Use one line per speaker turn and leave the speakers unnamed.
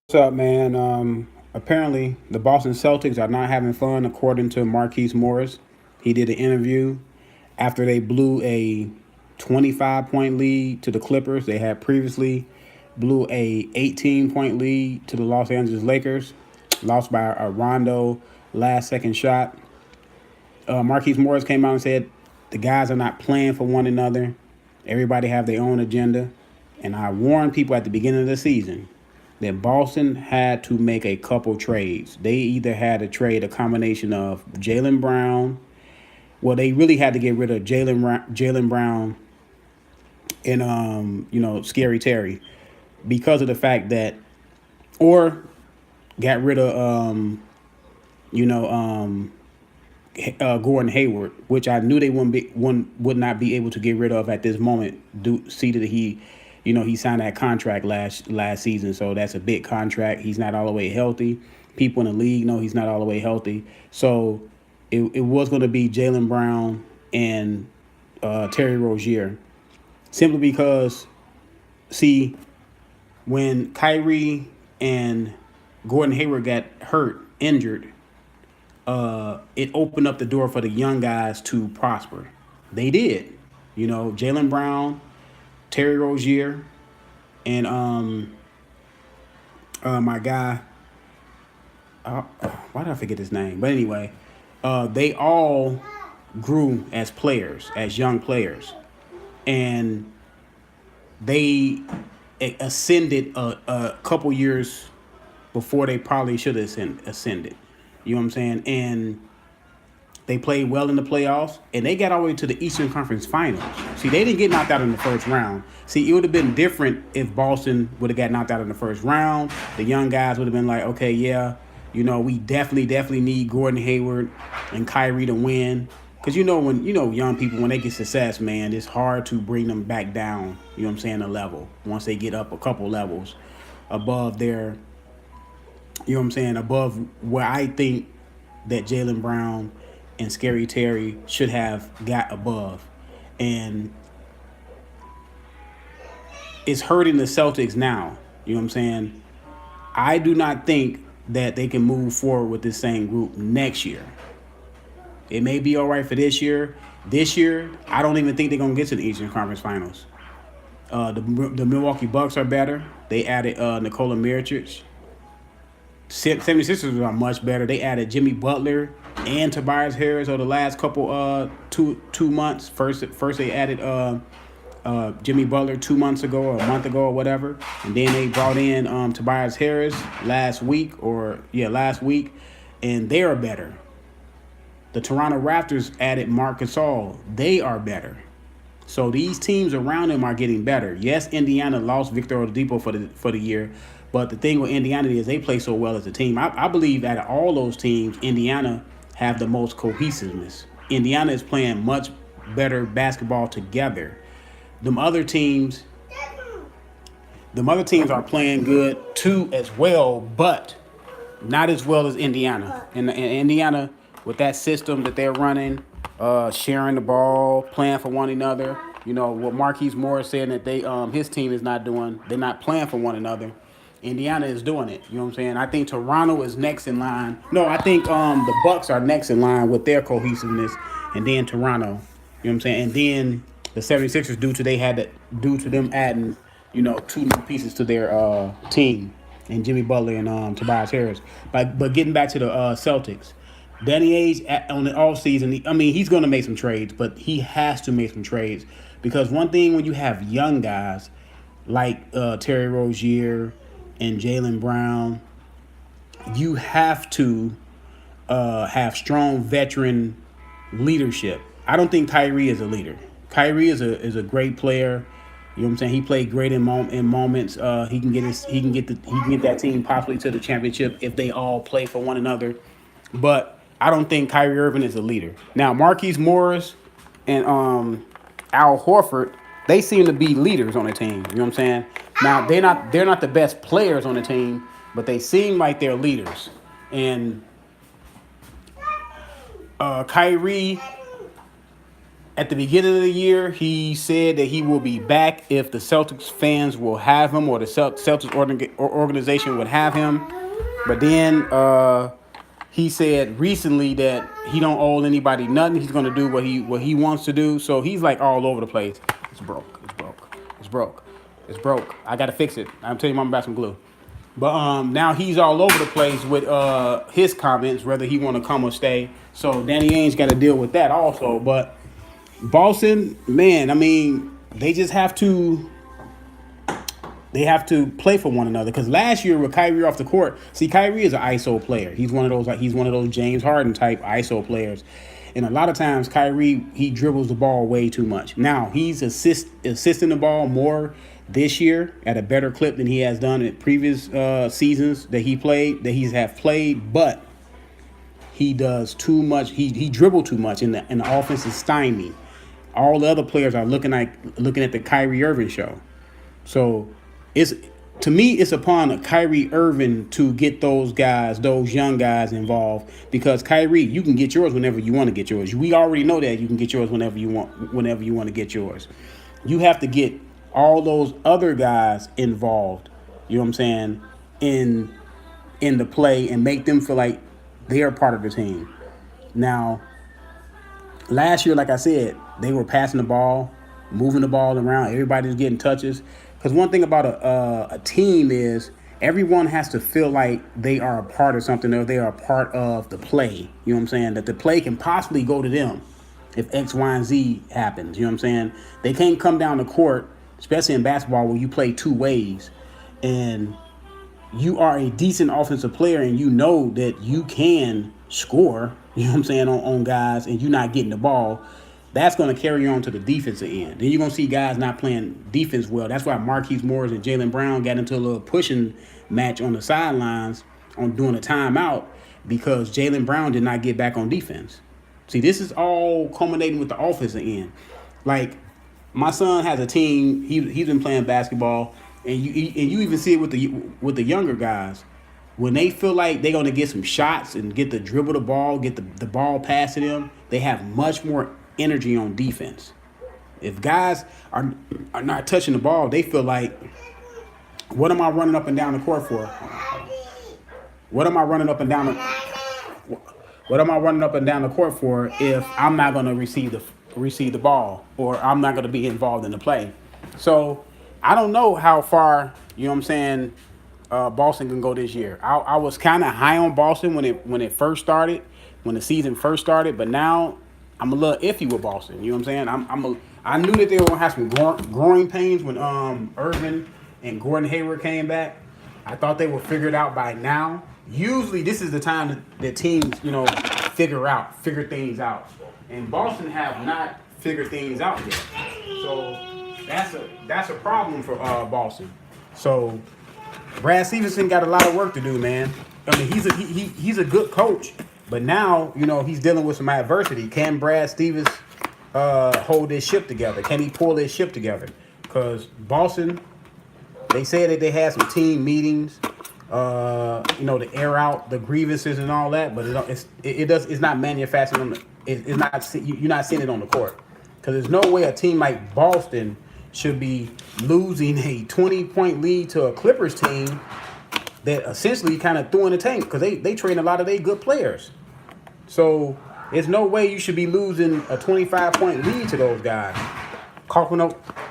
What's up, man? Apparently, the Boston Celtics are not having fun, according to Marquise Morris. He did an interview after they blew a 25-point lead to the Clippers. They had previously blew a 18-point lead to the Los Angeles Lakers, lost by a Rondo last-second shot. Marquise Morris came out and said the guys are not playing for one another. Everybody have their own agenda. And I warned people at the beginning of the season that Boston had to make a couple trades. They either had to trade a combination of Jaylen Brown. Well, they really had to get rid of Jaylen Brown and Scary Terry because of the fact that, or got rid of you know Gordon Hayward, which I knew they would not be able to get rid of at this moment. See that he signed that contract last season, so that's a big contract. He's not all the way healthy. People in the league know he's not all the way healthy. So it was going to be Jaylen Brown and Terry Rozier, simply because, see, when Kyrie and Gordon Hayward got injured, it opened up the door for the young guys to prosper. They did. Jaylen Brown, Terry Rozier, and my guy. Why did I forget his name? But anyway, they all grew as players, as young players, and they ascended a couple years before they probably should have ascended. You know what I'm saying? And they played well in the playoffs, and they got all the way to the Eastern Conference Finals. See, they didn't get knocked out in the first round. See, it would have been different if Boston would have got knocked out in the first round. The young guys would have been like, okay, yeah, we definitely need Gordon Hayward and Kyrie to win. Because when young people, when they get success, man, it's hard to bring them back down, a level. Once they get up a couple levels above their, above where I think that Jaylen Brown and Scary Terry should have got above. And it's hurting the Celtics now. You know what I'm saying? I do not think that they can move forward with this same group next year. It may be all right for this year. This year, I don't even think they're going to get to the Eastern Conference Finals. The Milwaukee Bucks are better. They added Nikola Mirotic. 76ers are much better. They added Jimmy Butler and Tobias Harris over the last couple two months. First they added Jimmy Butler 2 months ago or a month ago or whatever, and then they brought in Tobias Harris last week, and they are better. The Toronto Raptors added Marc Gasol. They are better. So these teams around them are getting better. Yes, Indiana lost Victor Oladipo for the year, but the thing with Indiana is they play so well as a team. I believe out of all those teams, Indiana have the most cohesiveness. Indiana is playing much better basketball together. Them other teams are playing good too as well, but not as well as Indiana. And Indiana, with that system that they're running, sharing the ball, playing for one another. What Marquise Morris said that his team is not doing. They're not playing for one another. Indiana is doing it. You know what I'm saying? I think Toronto is next in line. No, I think the Bucks are next in line with their cohesiveness, and then Toronto. You know what I'm saying? And then the 76ers due to them adding, two new pieces to their team, and Jimmy Butler and Tobias Harris. But getting back to the Celtics, Danny Ainge on the offseason, he's going to make some trades, but he has to make some trades because one thing when you have young guys like Terry Rozier and Jaylen Brown, you have to have strong veteran leadership. I don't think Kyrie is a leader. Kyrie is a great player. You know what I'm saying? He played great in moments. He can get that team possibly to the championship if they all play for one another. But I don't think Kyrie Irving is a leader. Now Marquise Morris and Al Horford, they seem to be leaders on the team. You know what I'm saying? Now they're not the best players on the team, but they seem like they're leaders. And Kyrie At the beginning of the year, he said that he will be back if the Celtics fans will have him or the Celtics organization would have him. But then he said recently that he don't owe anybody nothing. He's gonna do what he wants to do. So he's like all over the place. It's broke. It's broke. It's broke. It's broke. I gotta fix it. I'm telling you, I'm about some glue. But now he's all over the place with his comments, whether he want to come or stay. So Danny Ainge got to deal with that also. But Boston, man, I mean, they just have to play for one another. Because last year with Kyrie off the court, see, Kyrie is an ISO player. He's one of those James Harden type ISO players. And a lot of times Kyrie, he dribbles the ball way too much. Now he's assisting the ball more this year at a better clip than he has done in previous seasons that he's played, but he does too much. He dribbled too much, and the offense is stymied. All the other players are looking at the Kyrie Irving show. So to me, it's upon Kyrie Irving to get those young guys involved, because Kyrie, you can get yours whenever you want to get yours. We already know that you can get yours whenever you want to get yours. You have to get all those other guys involved, you know what I'm saying, in the play, and make them feel like they're part of the team. Now, last year, like I said, they were passing the ball, moving the ball around. Everybody's getting touches. Because one thing about a team is everyone has to feel like they are a part of something, or they are a part of the play. You know what I'm saying? That the play can possibly go to them if X, Y, and Z happens. You know what I'm saying? They can't come down the court, especially in basketball where you play two ways, and you are a decent offensive player and you know that you can score, you know what I'm saying, on guys, and you're not getting the ball. That's going to carry on to the defensive end. Then you're going to see guys not playing defense well. That's why Marquise Morris and Jaylen Brown got into a little pushing match on the sidelines during a timeout, because Jaylen Brown did not get back on defense. See, this is all culminating with the offensive end. Like, my son has a team. He's been playing basketball, and you even see it with the younger guys. When they feel like they're going to get some shots and get the dribble the ball, get the ball passed to them, they have much more energy on defense. If guys are not touching the ball, they feel like, what am I running up and down the court for? What am I running up and down the court for if I'm not going to receive the ball, or I'm not going to be involved in the play? So I don't know how far, you know what I'm saying, Boston can go this year. I was kind of high on Boston when it first started, when the season first started, but now I'm a little iffy with Boston. You know what I'm saying? I knew that they were gonna have some growing pains when Irvin and Gordon Hayward came back. I thought they would figure it out by now. Usually this is the time that teams, figure things out. And Boston have not figured things out yet. So that's a problem for Boston. So Brad Stevenson got a lot of work to do, man. I mean, he's a good coach, but now, he's dealing with some adversity. Can Brad Stevens hold this ship together? Can he pull this ship together? Because Boston, they said that they had some team meetings, to air out the grievances and all that, but it's not manufactured you're not seeing it on the court. Because there's no way a team like Boston should be losing a 20-point lead to a Clippers team that essentially kind of threw in the tank, because they train a lot of their good players. So there's no way you should be losing a 25-point lead to those guys. Coughing up